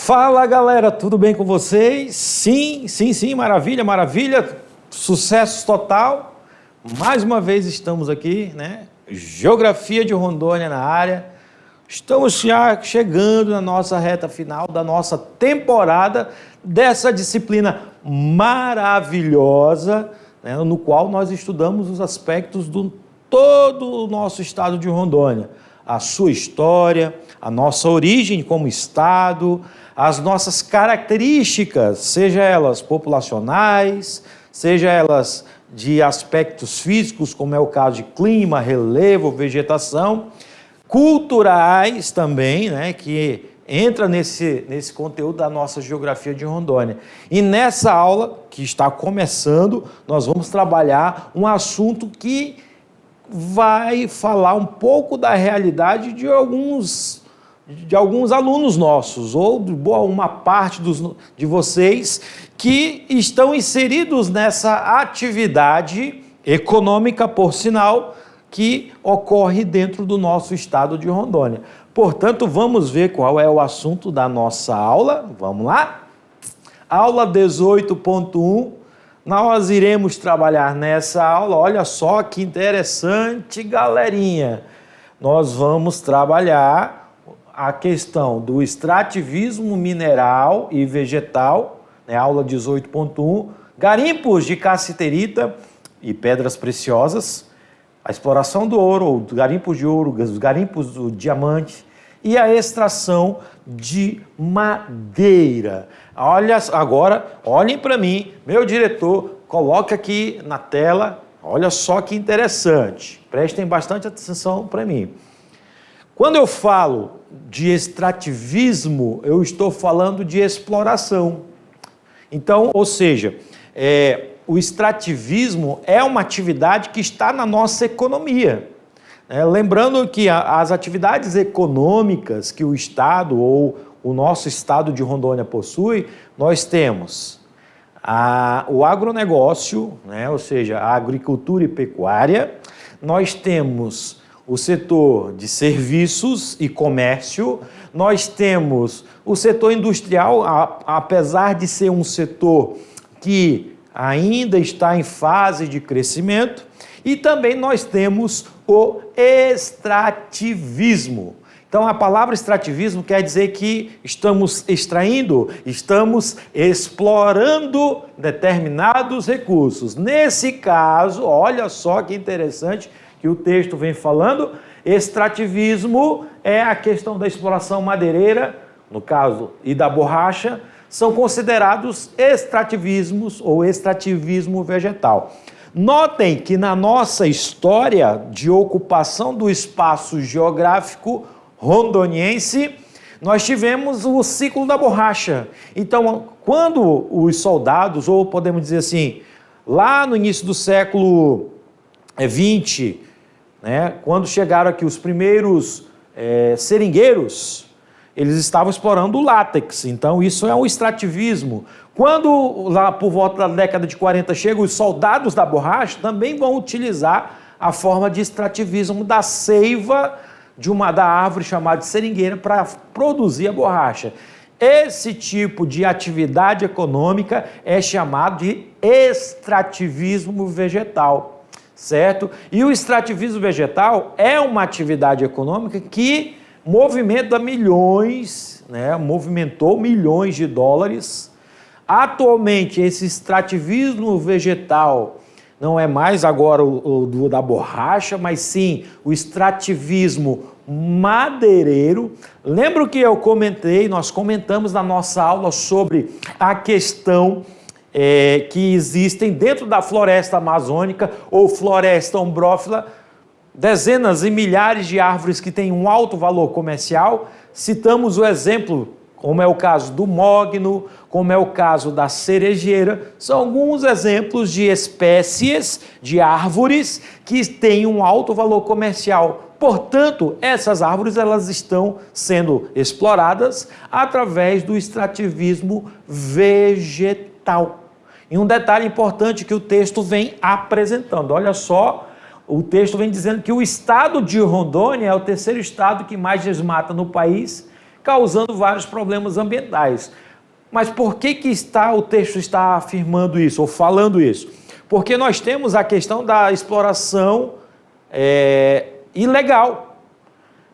Fala galera, tudo bem com vocês? Sim, maravilha, maravilha, sucesso total. Mais uma vez estamos aqui, né? Geografia de Rondônia na área. Estamos já chegando na nossa reta final da nossa temporada dessa disciplina maravilhosa, né? No qual nós estudamos os aspectos do todo o nosso estado de Rondônia. A sua história, a nossa origem como estado, as nossas características, seja elas populacionais, seja elas de aspectos físicos, como é o caso de clima, relevo, vegetação, culturais também, né, que entra nesse conteúdo da nossa geografia de Rondônia. E nessa aula, que está começando, nós vamos trabalhar um assunto que vai falar um pouco da realidade de alguns alunos nossos, ou de uma parte de vocês que estão inseridos nessa atividade econômica, por sinal, que ocorre dentro do nosso estado de Rondônia. Portanto, vamos ver qual é o assunto da nossa aula. Vamos lá? Aula 18.1. Nós iremos trabalhar nessa aula, olha só que interessante, galerinha. Nós vamos trabalhar a questão do extrativismo mineral e vegetal, né, aula 18.1, garimpos de cassiterita e pedras preciosas, a exploração do ouro, garimpos de ouro, os garimpos do diamante e a extração de madeira. Olha, agora, olhem para mim, meu diretor, coloque aqui na tela, olha só que interessante, prestem bastante atenção para mim. Quando eu falo de extrativismo, eu estou falando de exploração. Então, ou seja, o extrativismo é uma atividade que está na nossa economia. Lembrando que as atividades econômicas que o Estado ou o nosso estado de Rondônia possui, nós temos o agronegócio, né, ou seja, a agricultura e pecuária, nós temos o setor de serviços e comércio, nós temos o setor industrial, apesar de ser um setor que ainda está em fase de crescimento, e também nós temos o extrativismo. Então, a palavra extrativismo quer dizer que estamos extraindo, estamos explorando determinados recursos. Nesse caso, olha só que interessante que o texto vem falando, extrativismo é a questão da exploração madeireira, no caso, e da borracha, são considerados extrativismos ou extrativismo vegetal. Notem que na nossa história de ocupação do espaço geográfico rondoniense, nós tivemos o ciclo da borracha. Então, quando os soldados, ou podemos dizer assim, lá no início do século XX, né, quando chegaram aqui os primeiros seringueiros, eles estavam explorando o látex, então isso é um extrativismo. Quando lá por volta da década de 40 chegam os soldados da borracha, também vão utilizar a forma de extrativismo da seiva da árvore chamada de seringueira para produzir a borracha. Esse tipo de atividade econômica é chamado de extrativismo vegetal, certo? E o extrativismo vegetal é uma atividade econômica que movimenta milhões, né? Movimentou milhões de dólares. Atualmente, esse extrativismo vegetal não é mais agora o da borracha, mas sim o extrativismo madeireiro. Lembro que nós comentamos na nossa aula sobre a questão que existem dentro da floresta amazônica ou floresta ombrófila, dezenas e milhares de árvores que têm um alto valor comercial. Citamos o exemplo, como é o caso do mogno, como é o caso da cerejeira, são alguns exemplos de espécies de árvores que têm um alto valor comercial. Portanto, essas árvores elas estão sendo exploradas através do extrativismo vegetal. E um detalhe importante que o texto vem apresentando, olha só, o texto vem dizendo que o estado de Rondônia é o terceiro estado que mais desmata no país, causando vários problemas ambientais. Mas por que o texto está afirmando isso, ou falando isso? Porque nós temos a questão da exploração ilegal.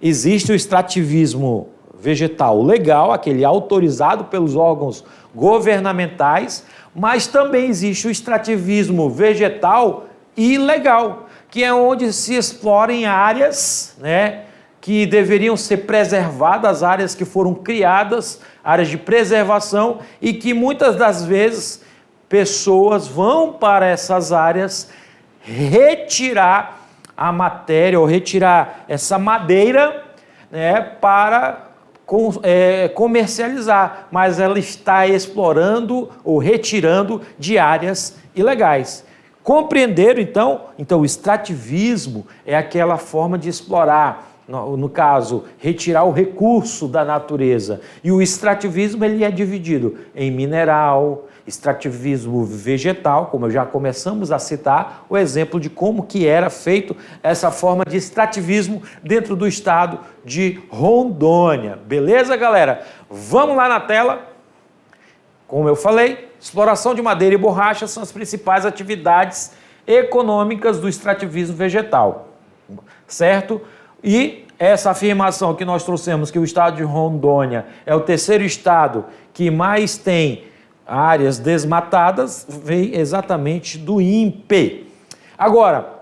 Existe o extrativismo vegetal legal, aquele autorizado pelos órgãos governamentais, mas também existe o extrativismo vegetal ilegal, que é onde se explorem áreas, né, que deveriam ser preservadas, áreas que foram criadas, áreas de preservação, e que muitas das vezes pessoas vão para essas áreas retirar a matéria ou retirar essa madeira, né, para comercializar, mas ela está explorando ou retirando de áreas ilegais. Compreenderam, então? Então, o extrativismo é aquela forma de explorar, no caso, retirar o recurso da natureza. E o extrativismo ele é dividido em mineral, extrativismo vegetal, como já começamos a citar, o exemplo de como que era feito essa forma de extrativismo dentro do estado de Rondônia. Beleza, galera? Vamos lá na tela. Como eu falei, exploração de madeira e borracha são as principais atividades econômicas do extrativismo vegetal, certo? E essa afirmação que nós trouxemos, que o estado de Rondônia é o terceiro estado que mais tem áreas desmatadas, vem exatamente do INPE. Agora,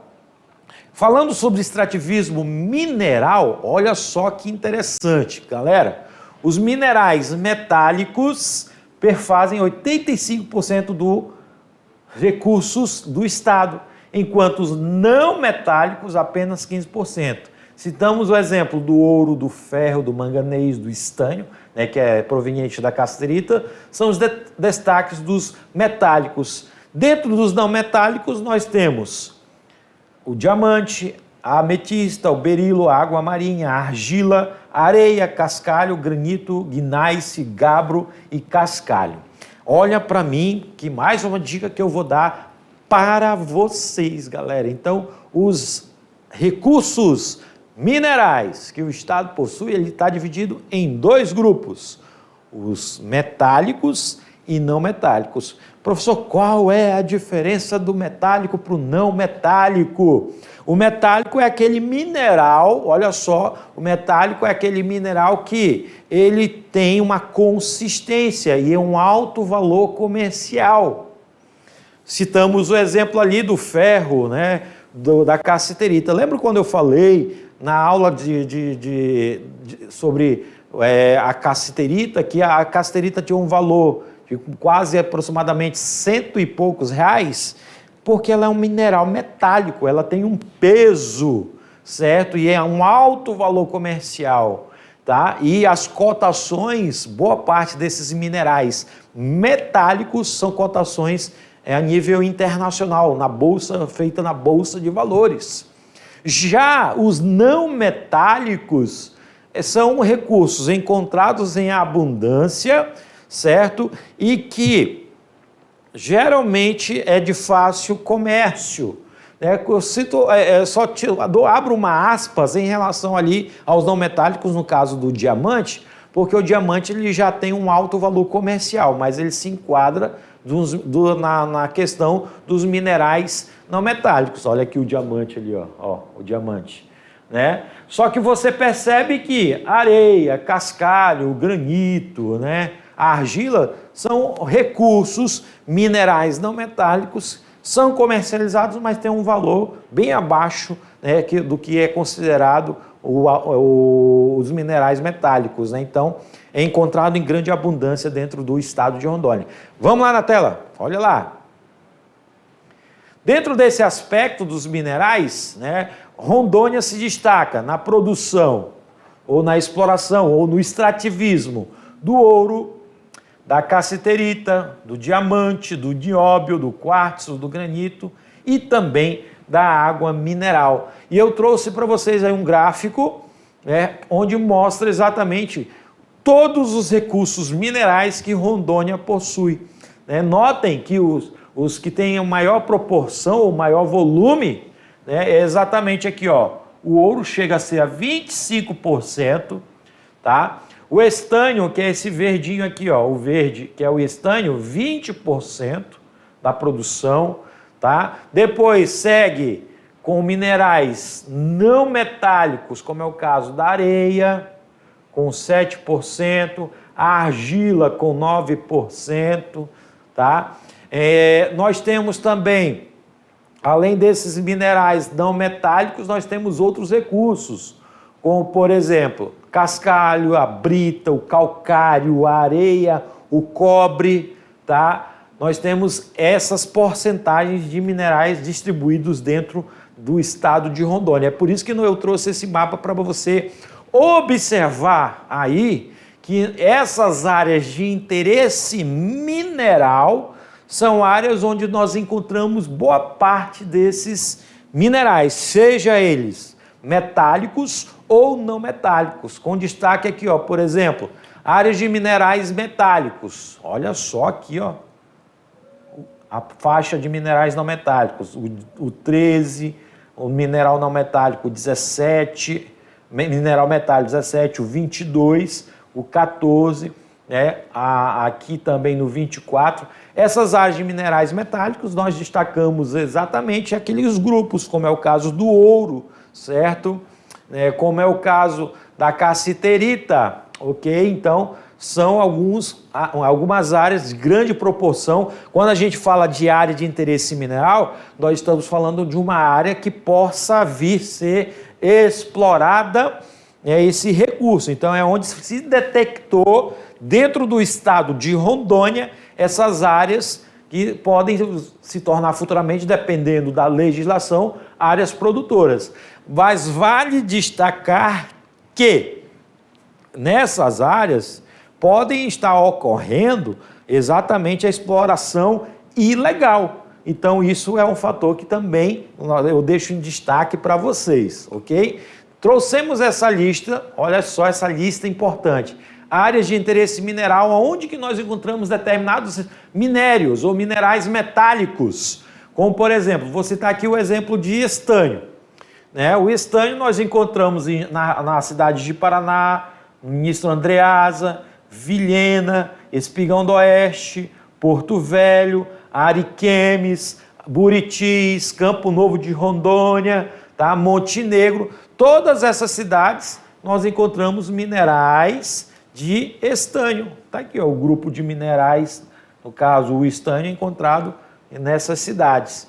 falando sobre extrativismo mineral, olha só que interessante, galera. Os minerais metálicos perfazem 85% dos recursos do estado, enquanto os não metálicos apenas 15%. Citamos o exemplo do ouro, do ferro, do manganês, do estânio, né, que é proveniente da casterita, são os destaques dos metálicos. Dentro dos não metálicos nós temos o diamante, a ametista, o berilo, a água marinha, a argila, a areia, cascalho, granito, gneiss, gabbro e cascalho. Olha para mim, que mais uma dica que eu vou dar para vocês, galera. Então, os recursos minerais que o estado possui, ele está dividido em dois grupos, os metálicos e não metálicos. Professor, qual é a diferença do metálico para o não metálico? O metálico é aquele mineral, olha só, o metálico é aquele mineral que ele tem uma consistência e um alto valor comercial. Citamos o exemplo ali do ferro, né, da cassiterita. Lembra quando eu falei na aula sobre a cassiterita, que a cassiterita tinha um valor de quase aproximadamente R$100 e poucos, porque ela é um mineral metálico, ela tem um peso, certo? E é um alto valor comercial, tá? E as cotações, boa parte desses minerais metálicos são cotações a nível internacional, na bolsa, feita na Bolsa de Valores. Já os não metálicos são recursos encontrados em abundância, certo? E que geralmente é de fácil comércio. Eu cito, abro uma aspas em relação ali aos não metálicos, no caso do diamante, porque o diamante ele já tem um alto valor comercial, mas ele se enquadra na questão dos minerais não metálicos. Olha aqui o diamante ali, ó, o diamante, né? Só que você percebe que areia, cascalho, granito, né, a argila são recursos minerais não metálicos, são comercializados, mas têm um valor bem abaixo, né, do que é considerado os minerais metálicos, né? Então, é encontrado em grande abundância dentro do estado de Rondônia. Vamos lá na tela, olha lá. Dentro desse aspecto dos minerais, né, Rondônia se destaca na produção, ou na exploração, ou no extrativismo do ouro, da cassiterita, do diamante, do nióbio, do quartzo, do granito e também da água mineral. E eu trouxe para vocês aí um gráfico, né, onde mostra exatamente todos os recursos minerais que Rondônia possui. Né? Notem que os que têm a maior proporção, o maior volume, né, é exatamente aqui, ó. O ouro chega a ser a 25%, tá? O estânio, que é esse verdinho aqui, ó, o verde, que é o estânio, 20% da produção, tá? Depois segue com minerais não metálicos, como é o caso da areia, com 7%, a argila com 9%, tá? Nós temos também, além desses minerais não metálicos, nós temos outros recursos, como, por exemplo, cascalho, a brita, o calcário, a areia, o cobre, tá? Nós temos essas porcentagens de minerais distribuídos dentro do estado de Rondônia. É por isso que eu trouxe esse mapa para você observar aí que essas áreas de interesse mineral são áreas onde nós encontramos boa parte desses minerais, seja eles metálicos ou não metálicos, com destaque aqui, ó, por exemplo, áreas de minerais metálicos. Olha só aqui, ó, a faixa de minerais não metálicos, o 13, o mineral não metálico 17, mineral metálico 17, o 22, o 14, né? Aqui também no 24. Essas áreas de minerais metálicos nós destacamos exatamente aqueles grupos, como é o caso do ouro, certo? Como é o caso da cassiterita, ok? Então, são algumas áreas de grande proporção. Quando a gente fala de área de interesse mineral, nós estamos falando de uma área que possa vir ser explorada, esse recurso. Então, é onde se detectou, dentro do estado de Rondônia, essas áreas que podem se tornar futuramente, dependendo da legislação, áreas produtoras. Mas vale destacar que nessas áreas podem estar ocorrendo exatamente a exploração ilegal. Então, isso é um fator que também eu deixo em destaque para vocês, ok? Trouxemos essa lista, olha só essa lista importante. Áreas de interesse mineral, onde que nós encontramos determinados minérios ou minerais metálicos. Como, por exemplo, vou citar aqui o exemplo de estânio. O estânio nós encontramos na cidade de Paraná, Ministro Andreasa, Vilhena, Espigão do Oeste, Porto Velho, Ariquemes, Buritis, Campo Novo de Rondônia, tá? Montenegro. Todas essas cidades nós encontramos minerais de estânio. Está aqui, ó, o grupo de minerais, no caso o estânio, encontrado nessas cidades.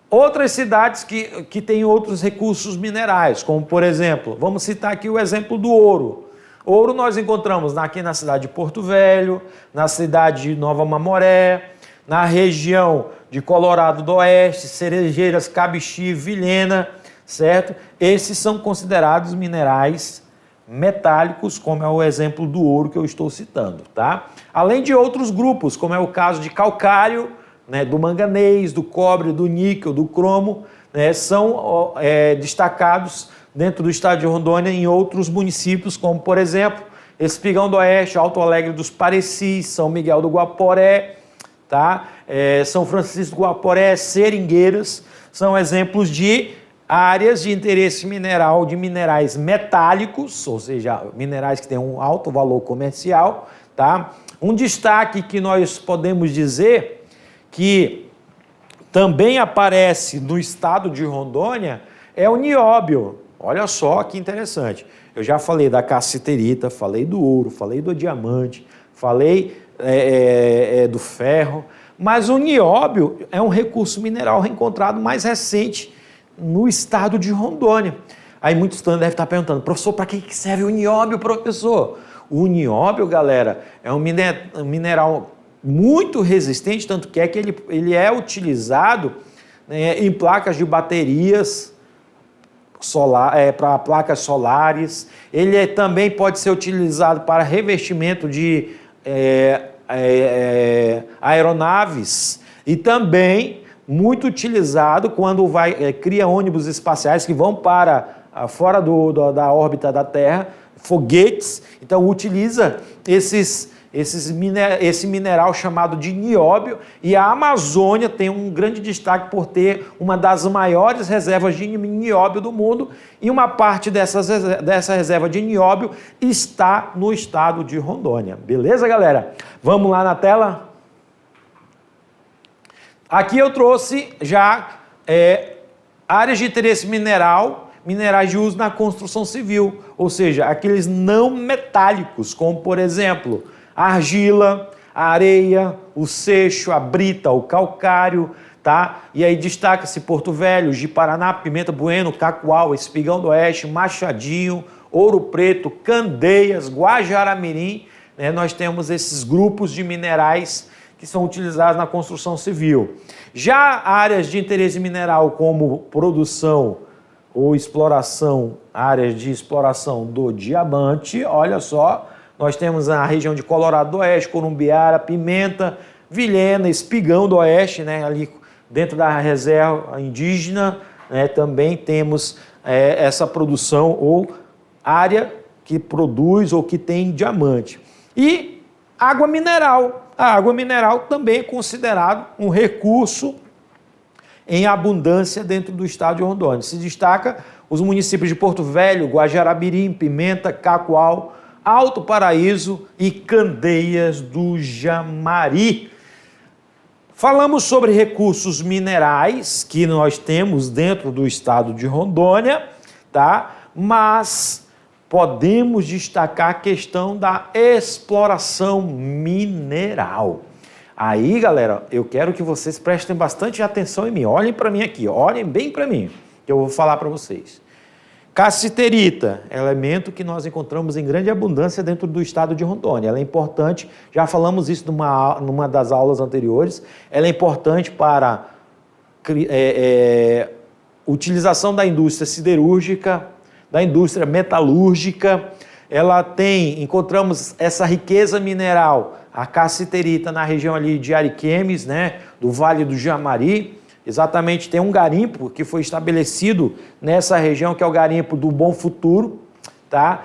Outras cidades que têm outros recursos minerais, como por exemplo, vamos citar aqui o exemplo do ouro. Ouro nós encontramos aqui na cidade de Porto Velho, na cidade de Nova Mamoré, na região de Colorado do Oeste, Cerejeiras, Cabixi, Vilhena, certo? Esses são considerados minerais metálicos, como é o exemplo do ouro que eu estou citando, tá? Além de outros grupos, como é o caso de calcário, né, do manganês, do cobre, do níquel, do cromo, né, são destacados dentro do estado de Rondônia em outros municípios, como por exemplo, Espigão do Oeste, Alto Alegre dos Parecis, São Miguel do Guaporé, tá? São Francisco do Guaporé, Seringueiras, são exemplos de áreas de interesse mineral de minerais metálicos, ou seja, minerais que têm um alto valor comercial, tá? Um destaque que nós podemos dizer que também aparece no estado de Rondônia é o nióbio. Olha só que interessante. Eu já falei da cassiterita, falei do ouro, falei do diamante, falei do ferro, mas o nióbio é um recurso mineral encontrado mais recente no estado de Rondônia. Aí muitos devem estar perguntando, professor, para que serve o nióbio, professor? O nióbio, galera, é um mineral muito resistente, tanto que ele é utilizado, né, em placas de baterias para placas solares. Ele também pode ser utilizado para revestimento de aeronaves e também muito utilizado quando cria ônibus espaciais que vão para fora da órbita da Terra, foguetes. Então utiliza esses esse mineral chamado de nióbio, e a Amazônia tem um grande destaque por ter uma das maiores reservas de nióbio do mundo, e uma parte dessa reserva de nióbio está no estado de Rondônia. Beleza, galera? Vamos lá na tela? Aqui eu trouxe já áreas de interesse mineral, minerais de uso na construção civil, ou seja, aqueles não metálicos, como por exemplo, a argila, a areia, o seixo, a brita, o calcário, tá? E aí destaca-se Porto Velho, Ji-Paraná, Pimenta Bueno, Cacoal, Espigão do Oeste, Machadinho, Ouro Preto, Candeias, Guajará-Mirim, né? Nós temos esses grupos de minerais que são utilizados na construção civil. Já áreas de interesse mineral como produção ou exploração, áreas de exploração do diamante, olha só, nós temos a região de Colorado do Oeste, Corumbiara, Pimenta, Vilhena, Espigão do Oeste, né, ali dentro da reserva indígena, né, também temos essa produção ou área que produz ou que tem diamante. E água mineral. A água mineral também é considerado um recurso em abundância dentro do estado de Rondônia. Se destaca os municípios de Porto Velho, Guajará-Mirim, Pimenta, Cacoal, Alto Paraíso e Candeias do Jamari. Falamos sobre recursos minerais que nós temos dentro do estado de Rondônia, tá? Mas podemos destacar a questão da exploração mineral. Aí, galera, eu quero que vocês prestem bastante atenção em mim. Olhem para mim aqui, olhem bem para mim, que eu vou falar para vocês. Cassiterita, elemento que nós encontramos em grande abundância dentro do estado de Rondônia. Ela é importante, já falamos isso numa das aulas anteriores, ela é importante para utilização da indústria siderúrgica, da indústria metalúrgica. Encontramos essa riqueza mineral, a cassiterita, na região ali de Ariquemes, né, do Vale do Jamari. Exatamente, tem um garimpo que foi estabelecido nessa região, que é o garimpo do Bom Futuro, tá?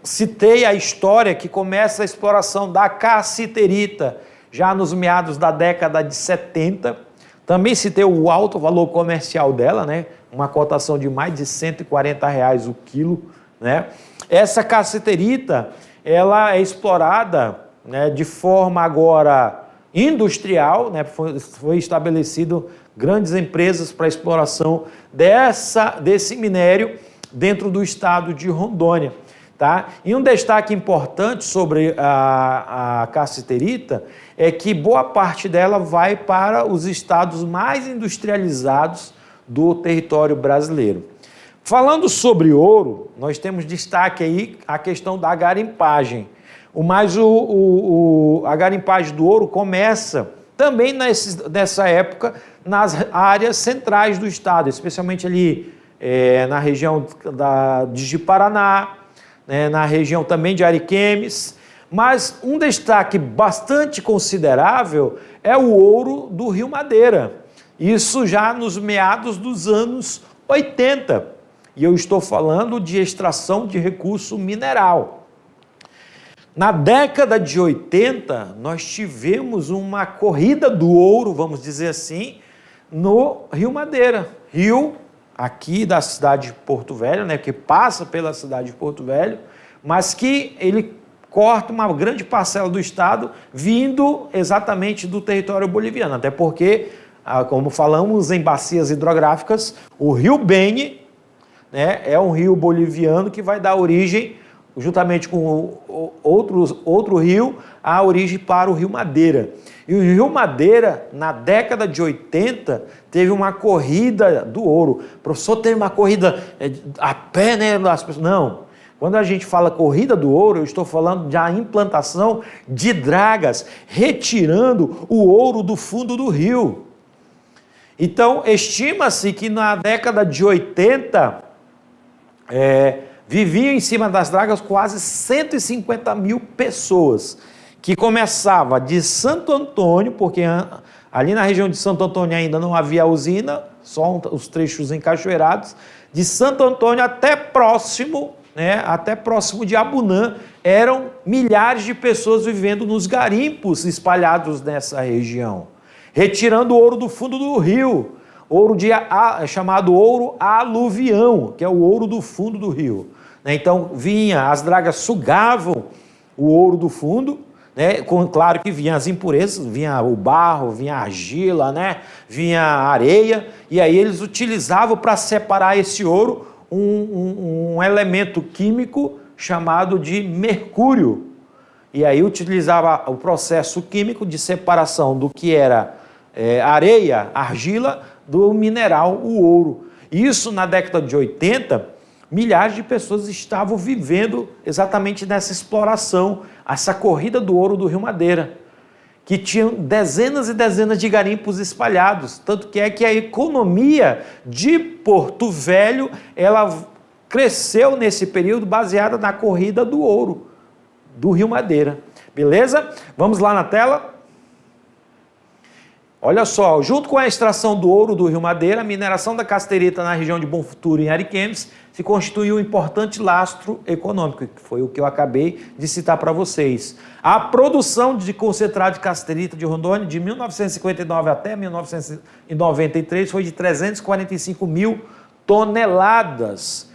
Citei a história que começa a exploração da cassiterita já nos meados da década de 70. Também citei o alto valor comercial dela, né? Uma cotação de mais de R$140 o quilo, né? Essa cassiterita, ela é explorada, né, de forma agora industrial, né? Foi estabelecido grandes empresas para exploração desse minério dentro do estado de Rondônia, tá? E um destaque importante sobre a cassiterita é que boa parte dela vai para os estados mais industrializados do território brasileiro. Falando sobre ouro, nós temos destaque aí a questão da garimpagem. A garimpagem do ouro começa também nessa época nas áreas centrais do estado, especialmente ali na região de Ji-Paraná, né, na região também de Ariquemes. Mas um destaque bastante considerável é o ouro do Rio Madeira. Isso já nos meados dos anos 80. E eu estou falando de extração de recurso mineral. Na década de 80, nós tivemos uma corrida do ouro, vamos dizer assim, no Rio Madeira. Rio, aqui da cidade de Porto Velho, né, que passa pela cidade de Porto Velho, mas que ele corta uma grande parcela do estado vindo exatamente do território boliviano. Até porque, como falamos em bacias hidrográficas, o Rio Beni, né, é um rio boliviano que vai dar origem, juntamente com outro rio, a origem para o Rio Madeira. E o Rio Madeira, na década de 80, teve uma corrida do ouro. O professor, teve uma corrida a pé, né? Não. Quando a gente fala corrida do ouro, eu estou falando da implantação de dragas, retirando o ouro do fundo do rio. Então, estima-se que na década de 80, viviam em cima das dragas quase 150 mil pessoas, que começava de Santo Antônio, porque ali na região de Santo Antônio ainda não havia usina, só os trechos encachoeirados, de Santo Antônio até próximo né, até próximo de Abunã, eram milhares de pessoas vivendo nos garimpos espalhados nessa região, retirando ouro do fundo do rio, ouro chamado ouro aluvião, que é o ouro do fundo do rio. Então, as dragas sugavam o ouro do fundo, né? Claro que vinha as impurezas, vinha o barro, vinha a argila, né? Vinha a areia, e aí eles utilizavam para separar esse ouro um elemento químico chamado de mercúrio. E aí utilizava o processo químico de separação do que era areia, argila, do mineral, o ouro. Isso na década de 80, milhares de pessoas estavam vivendo exatamente nessa exploração, essa corrida do ouro do Rio Madeira, que tinham dezenas e dezenas de garimpos espalhados, tanto que a economia de Porto Velho, ela cresceu nesse período baseada na corrida do ouro do Rio Madeira. Beleza? Vamos lá na tela. Olha só, junto com a extração do ouro do Rio Madeira, a mineração da casterita na região de Bom Futuro, em Ariquemes, se constituiu um importante lastro econômico, que foi o que eu acabei de citar para vocês. A produção de concentrado de casterita de Rondônia, de 1959 até 1993, foi de 345 mil toneladas,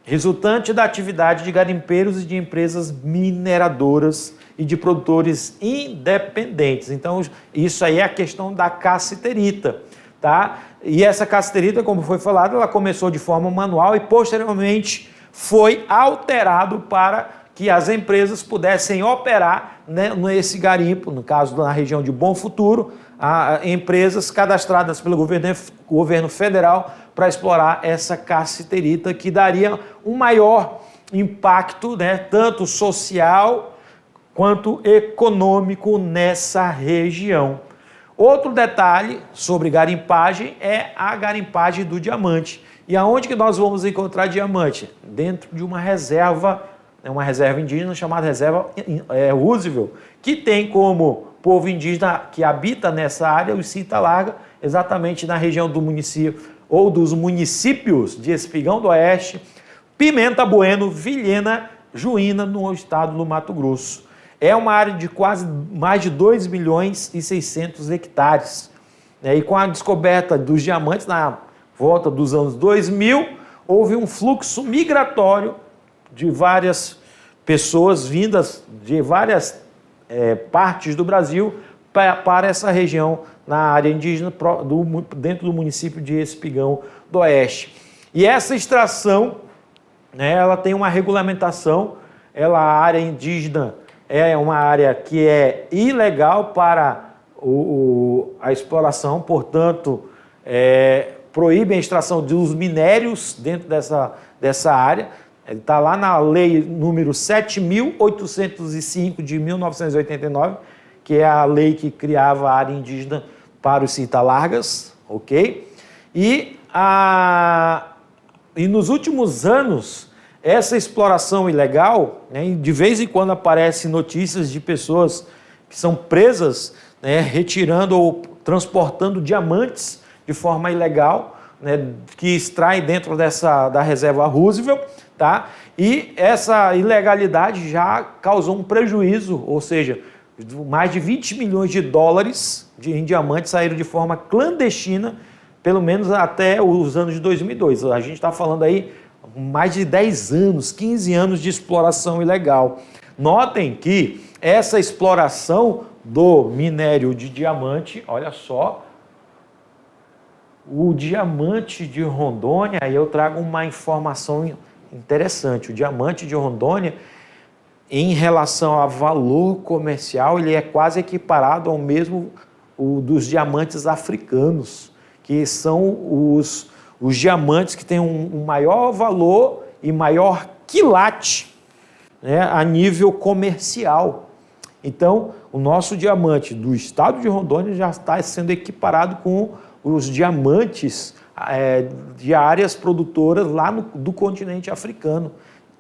resultante da atividade de garimpeiros e de empresas mineradoras e de produtores independentes. Então, isso aí é a questão da cassiterita, tá? E essa cassiterita, como foi falado, ela começou de forma manual e posteriormente foi alterado para que as empresas pudessem operar, né, nesse garimpo, no caso na região de Bom Futuro, empresas cadastradas pelo governo federal para explorar essa cassiterita, que daria um maior impacto, né, tanto social quanto econômico nessa região. Outro detalhe sobre garimpagem é a garimpagem do diamante. E aonde que nós vamos encontrar diamante? Dentro de uma reserva indígena chamada Reserva Roosevelt, que tem como povo indígena que habita nessa área os Cinta Larga, exatamente na região do município ou dos municípios de Espigão do Oeste, Pimenta Bueno, Vilhena, Juína, no estado do Mato Grosso. É uma área de quase mais de 2 milhões e 600 hectares. E com a descoberta dos diamantes na volta dos anos 2000, houve um fluxo migratório de várias pessoas vindas de várias partes do Brasil para essa região, na área indígena, dentro do município de Espigão do Oeste. E essa extração, né, ela tem uma regulamentação, a área indígena é uma área que é ilegal para a exploração, portanto, proíbe a extração dos minérios dentro dessa área. Está lá na lei número 7.805 de 1989, que é a lei que criava a área indígena para os Cinta Largas, ok? E nos últimos anos, essa exploração ilegal, né, de vez em quando aparecem notícias de pessoas que são presas, né, retirando ou transportando diamantes de forma ilegal, né, que extraem dentro da reserva Roosevelt, tá? E essa ilegalidade já causou um prejuízo, ou seja, mais de 20 milhões de dólares em diamantes saíram de forma clandestina, pelo menos até os anos de 2002. A gente está falando aí mais de 10 anos, 15 anos de exploração ilegal. Notem que essa exploração do minério de diamante, olha só, o diamante de Rondônia, aí eu trago uma informação interessante. O diamante de Rondônia, em relação a valor comercial, ele é quase equiparado ao mesmo dos diamantes africanos, que são os diamantes que têm um maior valor e maior quilate, né, a nível comercial. Então, o nosso diamante do estado de Rondônia já está sendo equiparado com os diamantes de áreas produtoras lá do continente africano.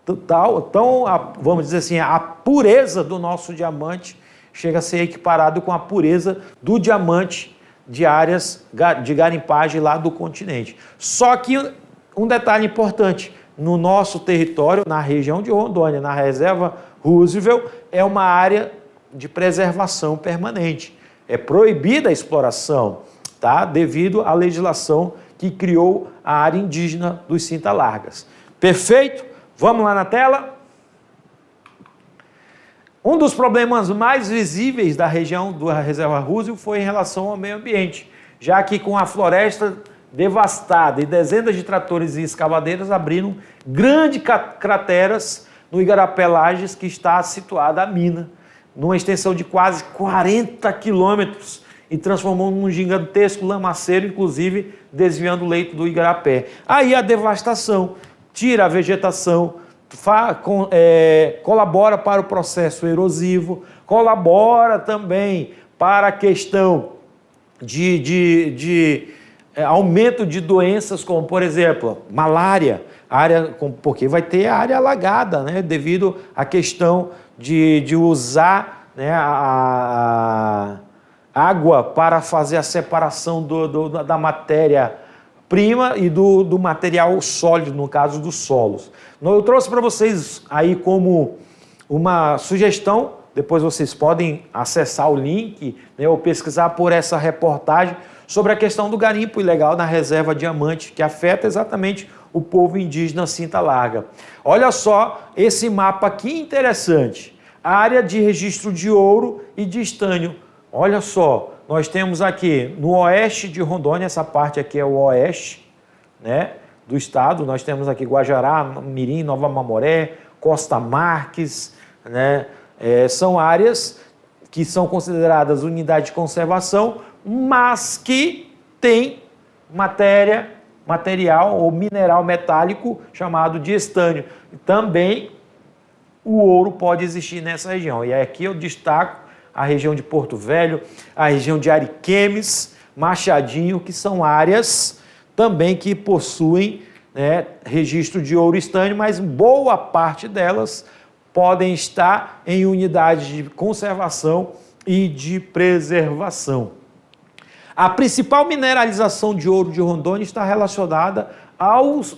Então, vamos dizer assim, a pureza do nosso diamante chega a ser equiparado com a pureza do diamante de áreas de garimpagem lá do continente. Só que um detalhe importante, no nosso território, na região de Rondônia, na reserva Roosevelt, é uma área de preservação permanente. É proibida a exploração, tá? Devido à legislação que criou a área indígena dos Cinta-Largas. Perfeito? Vamos lá na tela? Um dos problemas mais visíveis da região da reserva Roosevelt foi em relação ao meio ambiente, já que com a floresta devastada e dezenas de tratores e escavadeiras abriram grandes crateras no Igarapé Lages, que está situada a mina, numa extensão de quase 40 quilômetros, e transformou num gigantesco lamaceiro, inclusive desviando o leito do Igarapé. Aí a devastação tira a vegetação, colabora para o processo erosivo, colabora também para a questão de aumento de doenças como, por exemplo, malária, porque vai ter área alagada, né, devido à questão de usar, né, a água para fazer a separação da matéria-prima e do material sólido, no caso dos solos. Eu trouxe para vocês aí como uma sugestão, depois vocês podem acessar o link, né, ou pesquisar por essa reportagem sobre a questão do garimpo ilegal na reserva Diamante, que afeta exatamente o povo indígena Cinta Larga. Olha só esse mapa aqui interessante, a área de registro de ouro e de estânio. Olha só, nós temos aqui no oeste de Rondônia, essa parte aqui é o oeste, né, do estado, nós temos aqui Guajará, Mirim, Nova Mamoré, Costa Marques, né, são áreas que são consideradas unidade de conservação, mas que tem material ou mineral metálico chamado de estânio. Também o ouro pode existir nessa região. E aqui eu destaco a região de Porto Velho, a região de Ariquemes, Machadinho, que são áreas também que possuem, né, registro de ouro e estânio, mas boa parte delas podem estar em unidades de conservação e de preservação. A principal mineralização de ouro de Rondônia está relacionada aos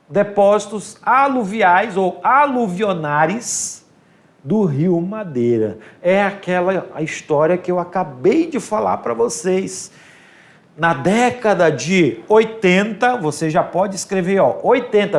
depósitos aluviais ou aluvionares do Rio Madeira. É a história que eu acabei de falar para vocês. Na década de 80, você já pode escrever,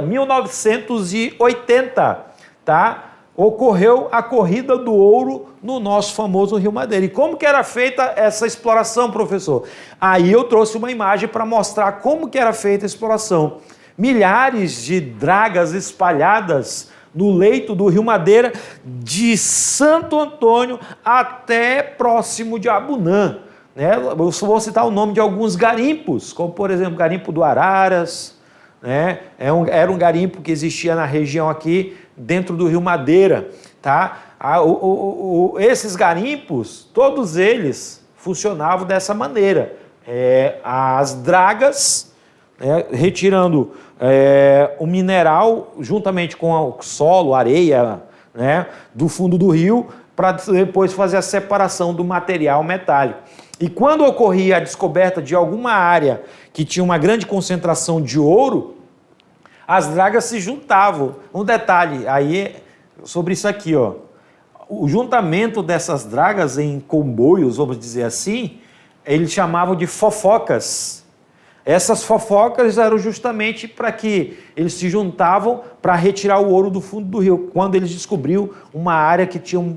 1980, tá? Ocorreu a corrida do ouro no nosso famoso Rio Madeira. E como que era feita essa exploração, professor? Aí eu trouxe uma imagem para mostrar como que era feita a exploração. Milhares de dragas espalhadas no leito do Rio Madeira, de Santo Antônio até próximo de Abunã, né? Eu só vou citar o nome de alguns garimpos, como por exemplo o garimpo do Araras, né? Era um garimpo que existia na região aqui, dentro do Rio Madeira, tá? Esses garimpos, todos eles funcionavam dessa maneira. As dragas, né, retirando o mineral juntamente com o solo, areia, né, do fundo do rio, para depois fazer a separação do material metálico. E quando ocorria a descoberta de alguma área que tinha uma grande concentração de ouro, as dragas se juntavam. Um detalhe aí sobre isso aqui, o juntamento dessas dragas em comboios, vamos dizer assim, eles chamavam de fofocas. Essas fofocas eram justamente para que eles se juntavam para retirar o ouro do fundo do rio, quando eles descobriram uma área que tinha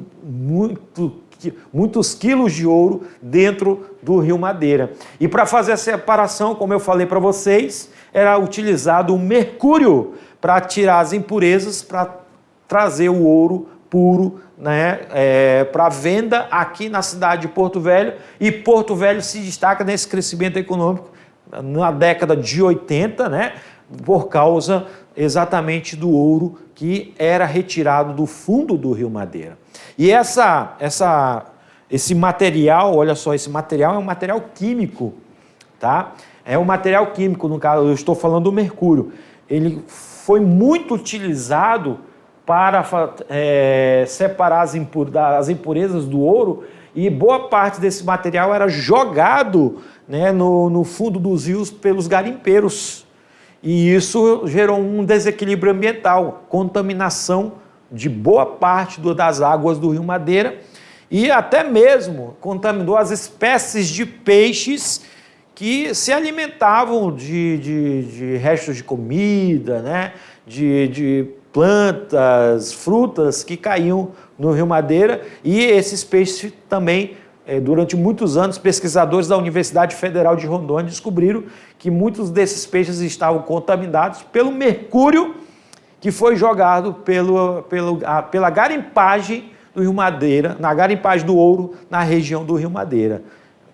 muitos quilos de ouro dentro do Rio Madeira. E para fazer a separação, como eu falei para vocês, era utilizado o mercúrio para tirar as impurezas, para trazer o ouro puro, né, para venda aqui na cidade de Porto Velho. E Porto Velho se destaca nesse crescimento econômico na década de 80, né, por causa exatamente do ouro que era retirado do fundo do Rio Madeira. E esse material, olha só, esse material é um material químico, tá? É um material químico, no caso, eu estou falando do mercúrio. Ele foi muito utilizado para separar as impurezas do ouro, e boa parte desse material era jogado, né, no fundo dos rios pelos garimpeiros. e isso gerou um desequilíbrio ambiental, contaminação de boa parte das águas do Rio Madeira e até mesmo contaminou as espécies de peixes que se alimentavam de restos de comida, né? de plantas, frutas que caíam no Rio Madeira, e esses peixes também, durante muitos anos, pesquisadores da Universidade Federal de Rondônia descobriram que muitos desses estavam contaminados pelo mercúrio que foi jogado pela garimpagem do Rio Madeira, na garimpagem do ouro na região do Rio Madeira.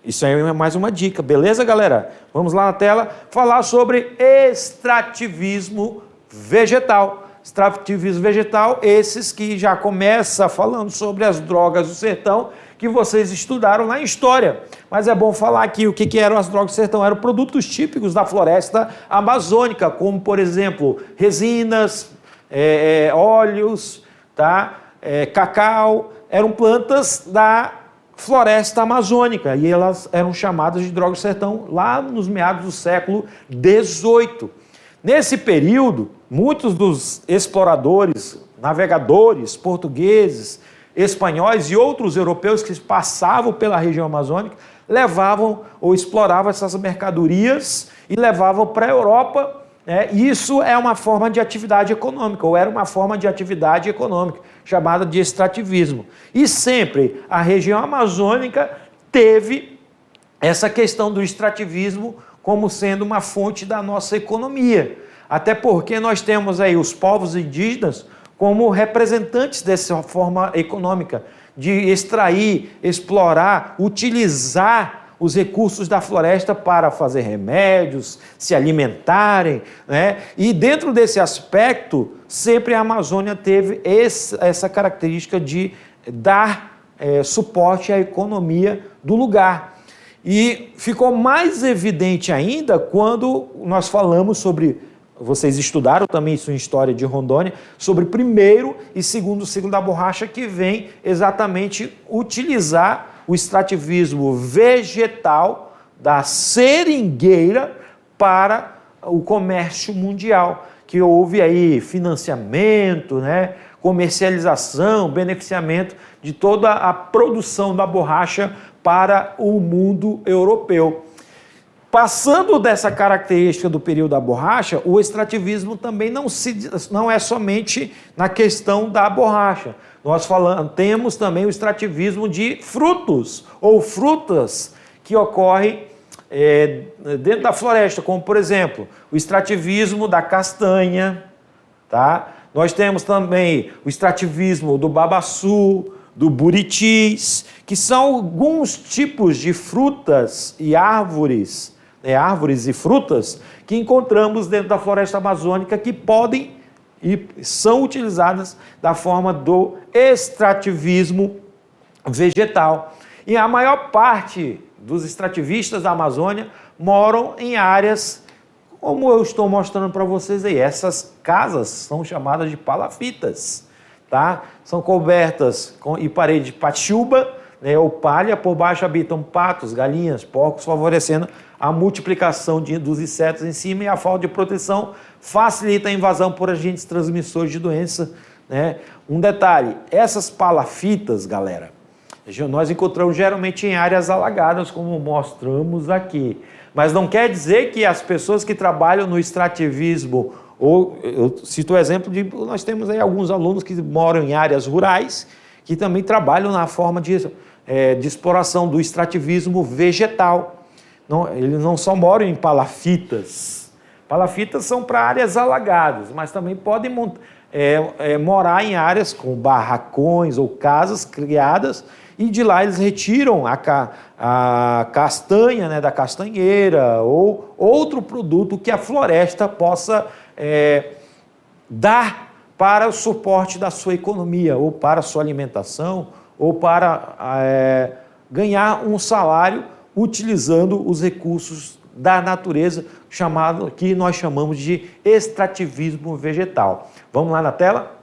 Isso aí é mais uma dica, beleza, galera? Vamos lá na tela falar sobre extrativismo vegetal. Extrativismo vegetal, esses que já começa falando sobre as drogas do sertão, que vocês estudaram na história. Mas é bom falar aqui o que eram as drogas do sertão. Eram produtos típicos da floresta amazônica, como, por exemplo, resinas, óleos, tá? Cacau. Eram plantas da floresta amazônica e elas eram chamadas de drogas do sertão lá nos meados do século XVIII. Nesse período, muitos dos exploradores, navegadores portugueses, espanhóis e outros europeus que passavam pela região amazônica levavam ou exploravam essas mercadorias e levavam para a Europa. Isso é uma forma de atividade econômica, ou era uma forma de atividade econômica, chamada de extrativismo. E sempre a região amazônica teve essa questão do extrativismo como sendo uma fonte da nossa economia. Até porque nós temos aí os povos indígenas como representantes dessa forma econômica, de extrair, explorar, utilizar os recursos da floresta para fazer remédios, se alimentarem, né? E dentro desse aspecto, sempre a Amazônia teve essa característica de dar suporte à economia do lugar. E ficou mais evidente ainda quando nós falamos sobre, vocês estudaram também isso em História de Rondônia, sobre primeiro e segundo ciclo da borracha, que vem exatamente utilizar o extrativismo vegetal da seringueira para o comércio mundial, que houve aí financiamento, né, comercialização, beneficiamento de toda a produção da borracha para o mundo europeu. Passando dessa característica do período da borracha, o extrativismo também não é somente na questão da borracha. Nós temos também o extrativismo de frutos ou frutas que ocorrem dentro da floresta, como, por exemplo, o extrativismo da castanha, tá? Nós temos também o extrativismo do babaçu, do buritis, que são alguns tipos de frutas e árvores, árvores e frutas que encontramos dentro da floresta amazônica que podem e são utilizadas da forma do extrativismo vegetal. E a maior parte dos extrativistas da Amazônia moram em áreas, como eu estou mostrando para vocês aí. Essas casas são chamadas de palafitas, tá? São cobertas e parede de paxiúba, ou palha, por baixo habitam patos, galinhas, porcos, favorecendo a multiplicação dos insetos em cima, e a falta de proteção facilita a invasão por agentes transmissores de doença, né? Um detalhe, essas palafitas, galera, nós encontramos geralmente em áreas alagadas, como mostramos aqui. Mas não quer dizer que as pessoas que trabalham no extrativismo, ou eu cito o exemplo de, nós temos aí alguns alunos que moram em áreas rurais, que também trabalham na forma de exploração do extrativismo vegetal. Eles não só moram em palafitas. Palafitas são para áreas alagadas, mas também podem morar em áreas com barracões ou casas criadas, e de lá eles retiram a castanha, né, da castanheira ou outro produto que a floresta possa dar para o suporte da sua economia, ou para a sua alimentação, ou para ganhar um salário utilizando os recursos da natureza, que nós chamamos de extrativismo vegetal. Vamos lá na tela?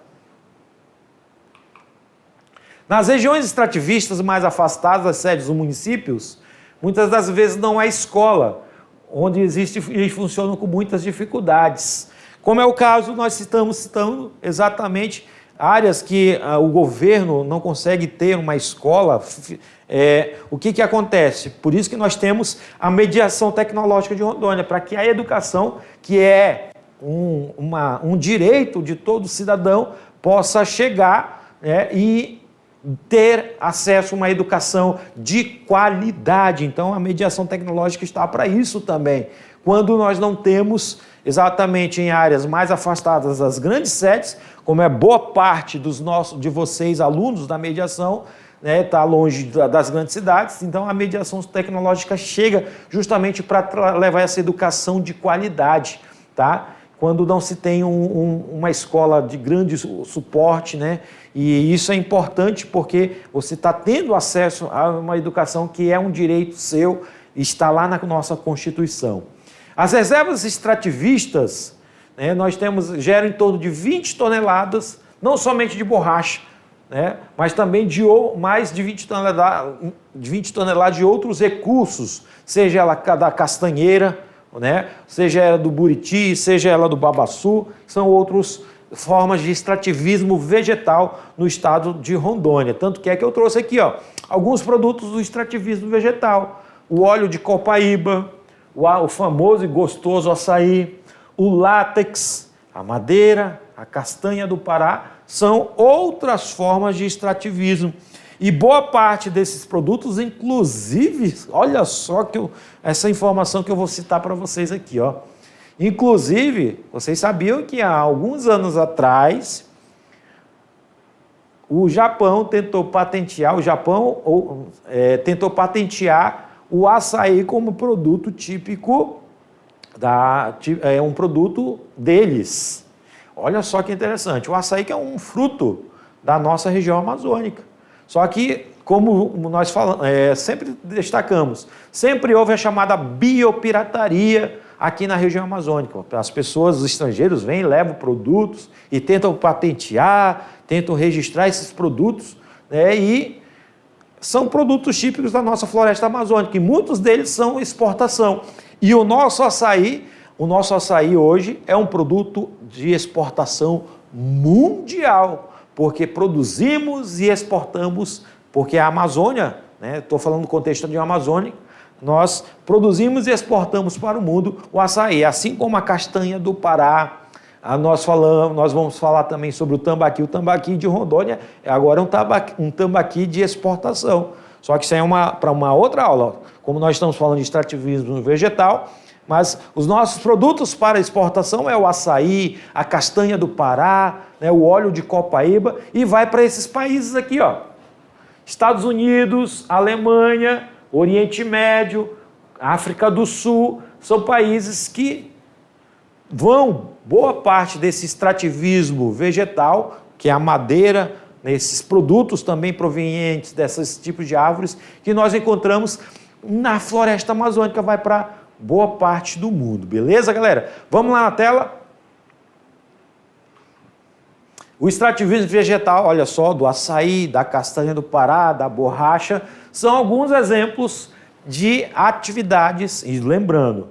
Nas regiões extrativistas mais afastadas das sedes dos municípios, muitas das vezes não há escola onde existe e funcionam com muitas dificuldades. Como é o caso, nós estamos citando exatamente áreas que o governo não consegue ter uma escola. O que acontece? Por isso que nós temos a mediação tecnológica de Rondônia, para que a educação, que é um direito de todo cidadão, possa chegar, e ter acesso a uma educação de qualidade. Então, a mediação tecnológica está para isso também. Quando nós não temos exatamente em áreas mais afastadas das grandes sedes, como é boa parte de vocês, alunos da mediação, está longe das grandes cidades, então a mediação tecnológica chega justamente para levar essa educação de qualidade, tá? Quando não se tem uma escola de grande suporte, né? E isso é importante porque você está tendo acesso a uma educação que é um direito seu, está lá na nossa Constituição. As reservas extrativistas, né, geram em torno de 20 toneladas, não somente de borracha, né, mas também de mais de 20 toneladas de outros recursos, seja ela da castanheira, né, seja ela do buriti, seja ela do babaçu, são outras formas de extrativismo vegetal no estado de Rondônia. Tanto que eu trouxe aqui alguns produtos do extrativismo vegetal: o óleo de copaíba, o famoso e gostoso açaí, o látex, a madeira, a castanha do Pará, são outras formas de extrativismo. E boa parte desses produtos, inclusive, olha só essa informação que eu vou citar para vocês aqui, Inclusive, vocês sabiam que há alguns anos atrás, o Japão tentou patentear, o açaí como produto típico, um produto deles. Olha só que interessante, o açaí que é um fruto da nossa região amazônica. Só que, como nós sempre destacamos, sempre houve a chamada biopirataria aqui na região amazônica. As pessoas, os estrangeiros, vêm, levam produtos e tentam patentear, tentam registrar esses produtos, né, e são produtos típicos da nossa floresta amazônica, e muitos deles são exportação. E o nosso açaí hoje é um produto de exportação mundial, porque produzimos e exportamos, porque a Amazônia, estou falando no contexto de Amazônia, nós produzimos e exportamos para o mundo o açaí, assim como a castanha do Pará. Nós vamos falar também sobre o tambaqui. O tambaqui de Rondônia agora é um tambaqui de exportação. Só que isso é para uma outra aula, como nós estamos falando de extrativismo vegetal, mas os nossos produtos para exportação é o açaí, a castanha do Pará, o óleo de copaíba, e vai para esses países aqui, Estados Unidos, Alemanha, Oriente Médio, África do Sul, são países que boa parte desse extrativismo vegetal, que é a madeira, esses produtos também provenientes desses tipos de árvores, que nós encontramos na floresta amazônica, vai para boa parte do mundo. Beleza, galera? Vamos lá na tela. O extrativismo vegetal, olha só, do açaí, da castanha do Pará, da borracha, são alguns exemplos de atividades. E lembrando,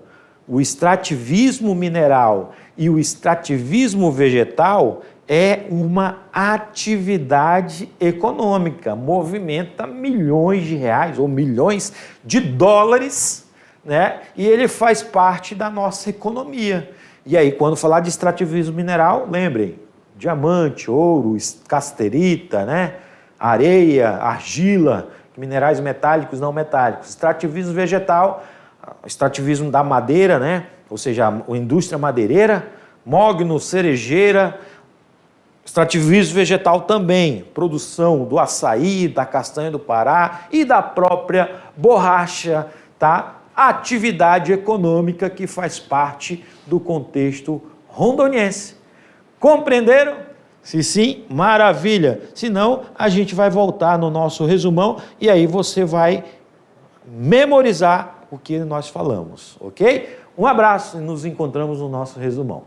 o extrativismo mineral e o extrativismo vegetal é uma atividade econômica, movimenta milhões de reais ou milhões de dólares, né? E ele faz parte da nossa economia. E aí, quando falar de extrativismo mineral, lembrem, diamante, ouro, casterita, né? Areia, argila, minerais metálicos, não metálicos. Extrativismo vegetal, extrativismo da madeira, né? Ou seja, a indústria madeireira, mogno, cerejeira. Extrativismo vegetal também, produção do açaí, da castanha do Pará e da própria borracha, tá? Atividade econômica que faz parte do contexto rondoniense. Compreenderam? Se sim, maravilha. Se não, a gente vai voltar no nosso resumão e aí você vai memorizar o que nós falamos, ok? Um abraço e nos encontramos no nosso resumão.